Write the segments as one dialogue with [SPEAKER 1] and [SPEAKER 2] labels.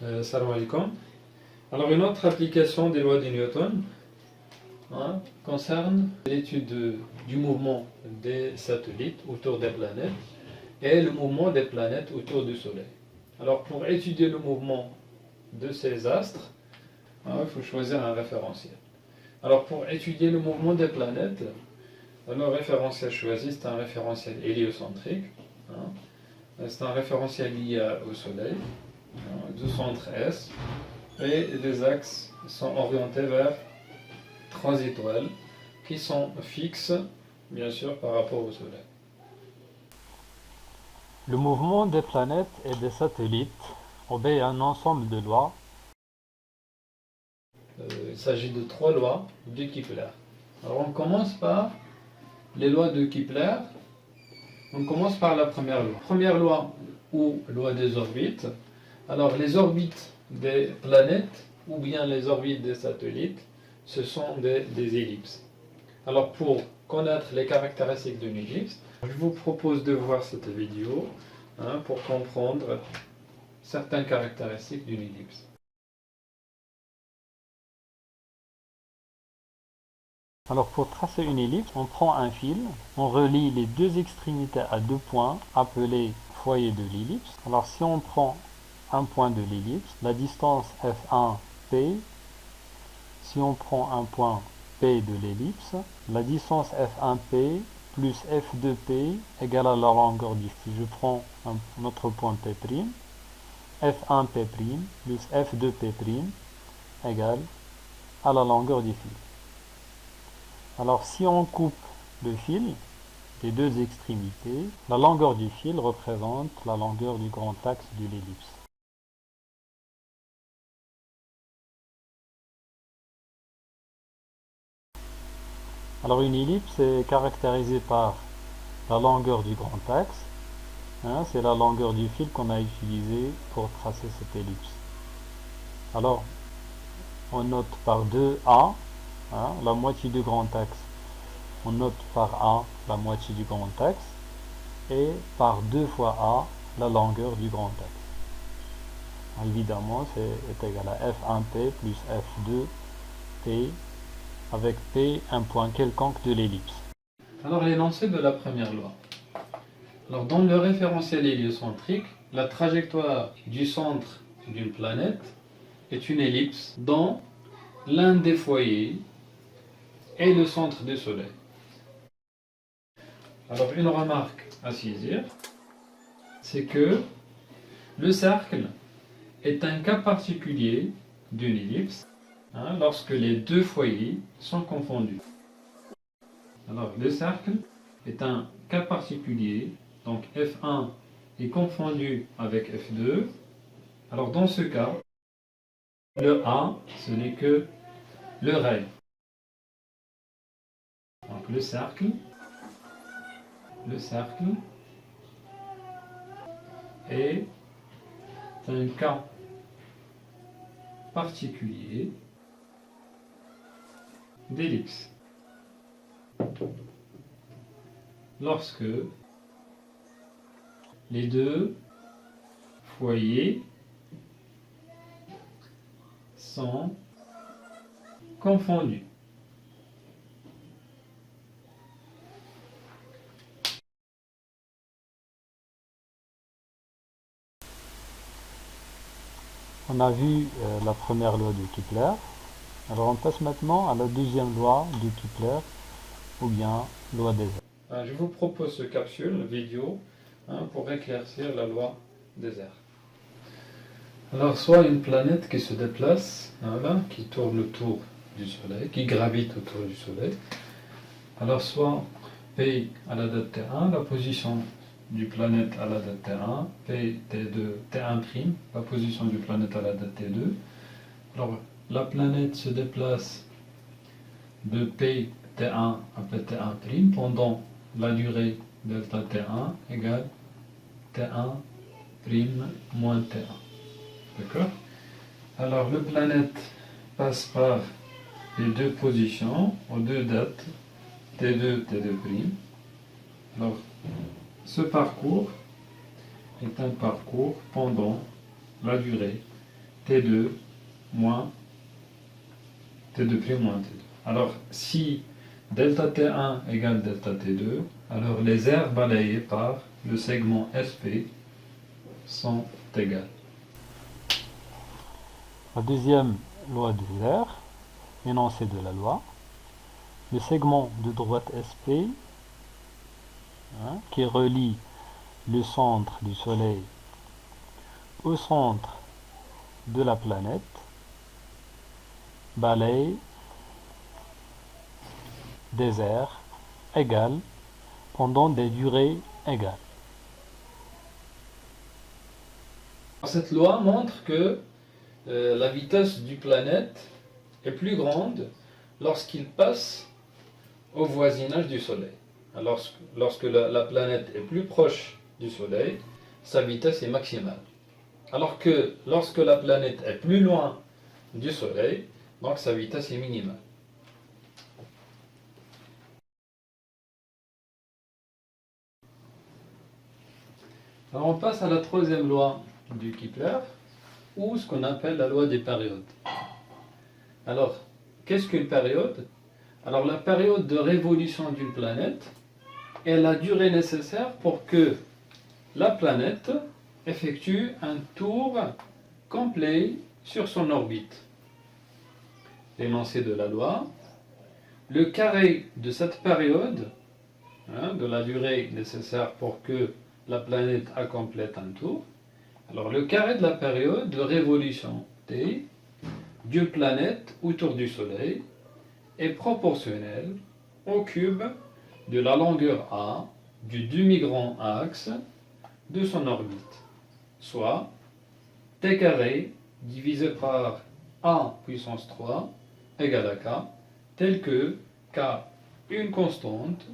[SPEAKER 1] Salam alaikum. Alors une autre application des lois de Newton concerne l'étude du mouvement des satellites autour des planètes et le mouvement des planètes autour du Soleil. Alors pour étudier le mouvement de ces astres, il faut choisir un référentiel. Alors pour étudier le mouvement des planètes, le référentiel choisi c'est un référentiel héliocentrique. C'est un référentiel lié au Soleil, du centre S, et les axes sont orientés vers trois étoiles qui sont fixes, bien sûr, par rapport au Soleil.
[SPEAKER 2] Le mouvement des planètes et des satellites obéit à un ensemble de lois.
[SPEAKER 1] Il s'agit de trois lois de Kepler. Alors on commence par les lois de Kepler. On commence par la première loi. Première loi, ou loi des orbites. Alors les orbites des planètes ou bien les orbites des satellites, ce sont des ellipses. Alors pour connaître les caractéristiques d'une ellipse, je vous propose de voir cette vidéo pour comprendre certaines caractéristiques d'une ellipse.
[SPEAKER 2] Alors pour tracer une ellipse, on prend un fil, on relie les deux extrémités à deux points appelés foyer de l'ellipse. Alors si on prend un point de l'ellipse, la distance F1P, si on prend un point P de l'ellipse, la distance F1P plus F2P égale à la longueur du fil. Je prends un autre point P', F1P' plus F2P' égale à la longueur du fil. Alors si on coupe le fil des deux extrémités, la longueur du fil représente la longueur du grand axe de l'ellipse. Alors une ellipse est caractérisée par la longueur du grand axe, c'est la longueur du fil qu'on a utilisé pour tracer cette ellipse. Alors on note par 2A, la moitié du grand axe. On note par A la moitié du grand axe et par 2 fois A la longueur du grand axe. Évidemment, c'est égal à F1P plus F2P avec P un point quelconque de l'ellipse.
[SPEAKER 1] Alors l'énoncé de la première loi. Alors dans le référentiel héliocentrique, la trajectoire du centre d'une planète est une ellipse dont l'un des foyers est le centre du Soleil. Alors une remarque à saisir, c'est que le cercle est un cas particulier d'une ellipse lorsque les deux foyers sont confondus. Alors le cercle est un cas particulier, donc F1 est confondu avec F2. Alors dans ce cas, le A, ce n'est que le ray. Donc le cercle est un cas particulier d'ellipse. Lorsque les deux foyers sont confondus.
[SPEAKER 2] On a vu la première loi de Kepler. Alors on passe maintenant à la deuxième loi de Kepler, ou bien loi des airs.
[SPEAKER 1] Je vous propose ce capsule vidéo pour éclaircir la loi des airs. Alors soit une planète qui se déplace, qui tourne autour du Soleil, qui gravite autour du Soleil. Alors soit P à la date T1, la position du planète à la date T1, P T2, T1', la position du planète à la date T2. Alors la planète se déplace de P T1 à T1' pendant la durée delta T1 égale T1' moins T1. D'accord? Alors le planète passe par les deux positions aux deux dates T2, T2'. Alors ce parcours est un parcours pendant la durée T2 moins T2' moins T2. Alors, si delta T1 égale delta T2, alors les aires balayées par le segment SP sont égales.
[SPEAKER 2] La deuxième loi des aires, énoncé de la loi, le segment de droite SP qui relie le centre du Soleil au centre de la planète balaye des aires égales pendant des durées égales.
[SPEAKER 1] Cette loi montre que la vitesse du planète est plus grande lorsqu'il passe au voisinage du Soleil. Alors, lorsque la planète est plus proche du Soleil, sa vitesse est maximale. Alors que lorsque la planète est plus loin du Soleil, donc sa vitesse est minimale. Alors on passe à la troisième loi du Kepler, ou ce qu'on appelle la loi des périodes. Alors, qu'est-ce qu'une période? Alors la période de révolution d'une planète est la durée nécessaire pour que la planète effectue un tour complet sur son orbite. L'énoncé de la loi, le carré de cette période, de la durée nécessaire pour que la planète accomplisse un tour, alors le carré de la période de révolution T d'une planète autour du Soleil est proportionnel au cube de la longueur A du demi-grand axe de son orbite, soit T carré divisé par A puissance 3 égale à K, tel que K, une constante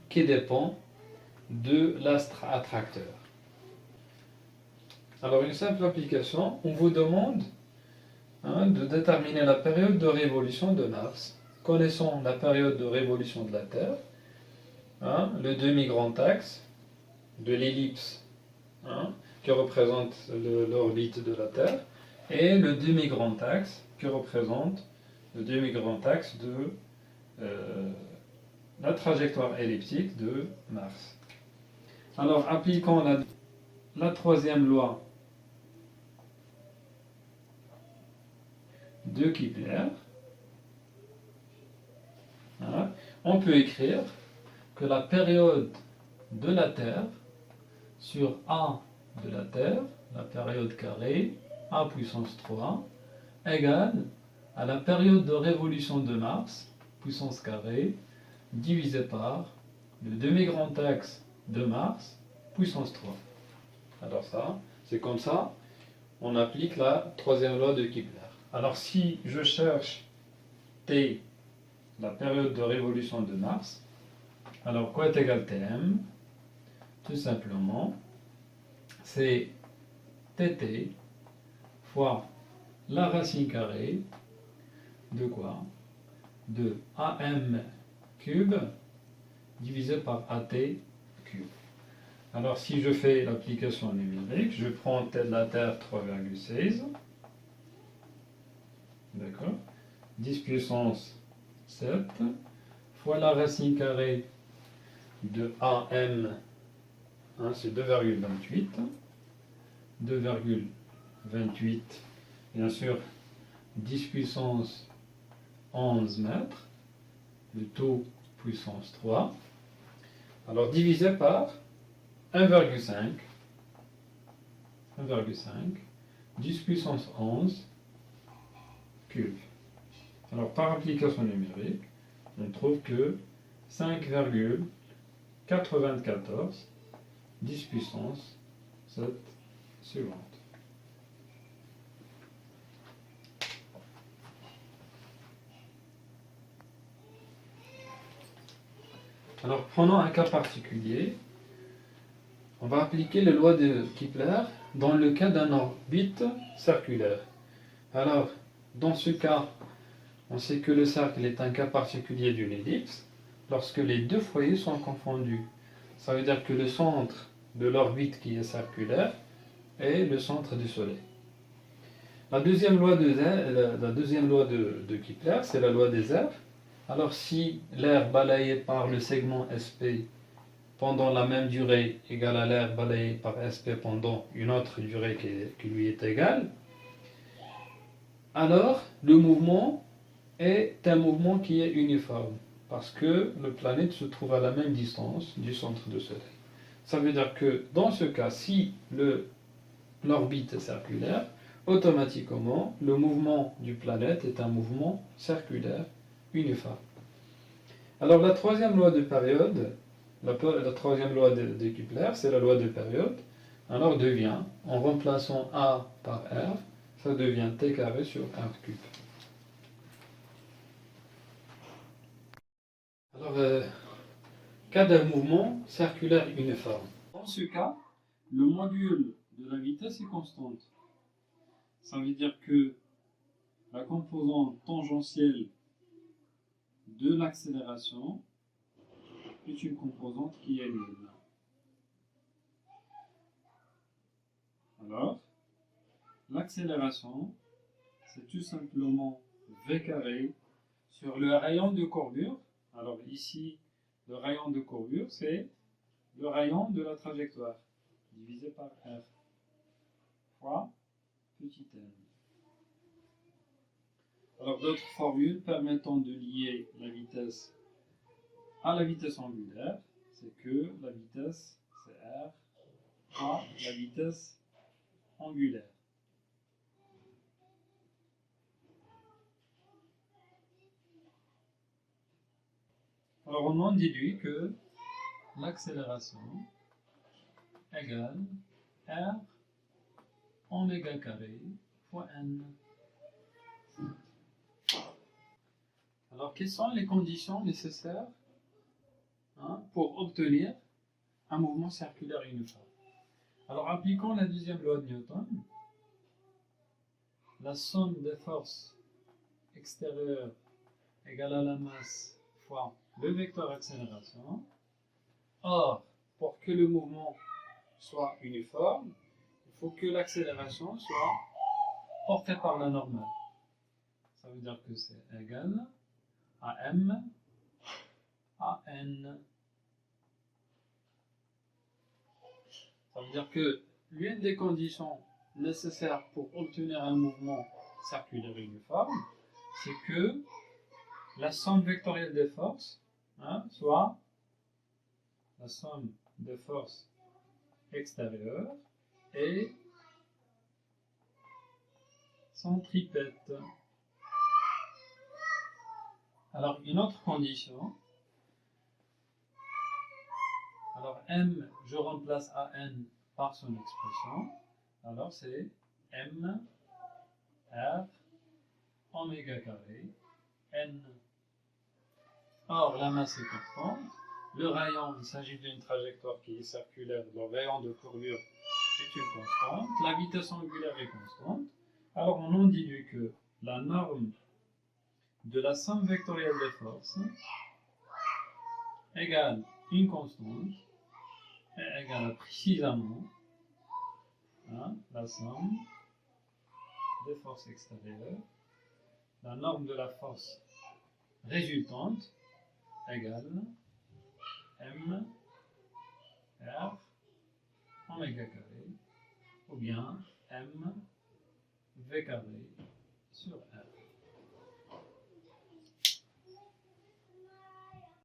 [SPEAKER 1] qui dépend de l'astre attracteur. Alors une simple application, on vous demande de déterminer la période de révolution de Mars. Connaissons la période de révolution de la Terre, le demi-grand axe de l'ellipse qui représente l'orbite de la Terre, et le demi-grand axe qui représente le demi-grand axe de la trajectoire elliptique de Mars. Alors appliquons la troisième loi de Kepler. On peut écrire que la période de la Terre sur A de la Terre, la période carrée, A puissance 3, égale à la période de révolution de Mars, puissance carrée, divisé par le demi-grand axe de Mars, puissance 3. Alors ça, c'est comme ça, on applique la troisième loi de Kepler. Alors si je cherche T, la période de révolution de Mars, alors quoi est égal Tm? Tout simplement, c'est Tt fois la racine carrée de quoi? De Am cube divisé par At cube. Alors si je fais l'application numérique, je prends la Terre 3,16, d'accord, 10 puissance 7 fois la racine carrée de AM, c'est 2,28, 2,28, bien sûr 10 puissance 11 mètres, le tout puissance 3, alors divisé par 1,5, 10 puissance 11 cube. Alors par application numérique, on trouve que 5,94 10 puissance 7 suivante. Alors prenons un cas particulier. On va appliquer les lois de Kepler dans le cas d'un orbite circulaire. Alors, dans ce cas, on sait que le cercle est un cas particulier d'une ellipse lorsque les deux foyers sont confondus. Ça veut dire que le centre de l'orbite qui est circulaire est le centre du Soleil. La deuxième loi de Kepler, c'est la loi des aires. Alors si l'air balayé par le segment SP pendant la même durée égale à l'air balayé par SP pendant une autre durée qui lui est égale, alors le mouvement est un mouvement qui est uniforme, parce que la planète se trouve à la même distance du centre du Soleil. Ça veut dire que dans ce cas, si l'orbite est circulaire, automatiquement, le mouvement du planète est un mouvement circulaire uniforme. Alors la troisième loi de période, la troisième loi de Kepler, c'est la loi de période. Alors devient, en remplaçant A par R, ça devient T carré sur R cube. Alors, cas d'un mouvement circulaire uniforme. Dans ce cas, le module de la vitesse est constante. Ça veut dire que la composante tangentielle de l'accélération est une composante qui est nulle. Alors, l'accélération, c'est tout simplement V carré sur le rayon de courbure. Alors ici, le rayon de courbure, c'est le rayon de la trajectoire, divisé par R, fois petit n. Alors d'autres formules permettant de lier la vitesse à la vitesse angulaire, c'est que la vitesse, c'est R, fois la vitesse angulaire. Alors on en déduit que l'accélération égale R oméga carré fois n. Alors quelles sont les conditions nécessaires pour obtenir un mouvement circulaire uniforme? Alors appliquons la deuxième loi de Newton. La somme des forces extérieures égale à la masse fois le vecteur accélération. Or, pour que le mouvement soit uniforme, il faut que l'accélération soit portée par la normale. Ça veut dire que c'est égal à m à n. Ça veut dire que l'une des conditions nécessaires pour obtenir un mouvement circulaire uniforme, c'est que la somme vectorielle des forces soit la somme des forces extérieures et centripète. Alors, une autre condition, alors m, je remplace an par son expression, alors c'est m r oméga carré n. Or, la masse est constante. Le rayon, il s'agit d'une trajectoire qui est circulaire, le rayon de courbure est une constante. La vitesse angulaire est constante. Alors, on en déduit que la norme de la somme vectorielle des forces égale une constante est égale à précisément la somme des forces extérieures, la norme de la force résultante égale m r oméga carré ou bien m v carré sur r.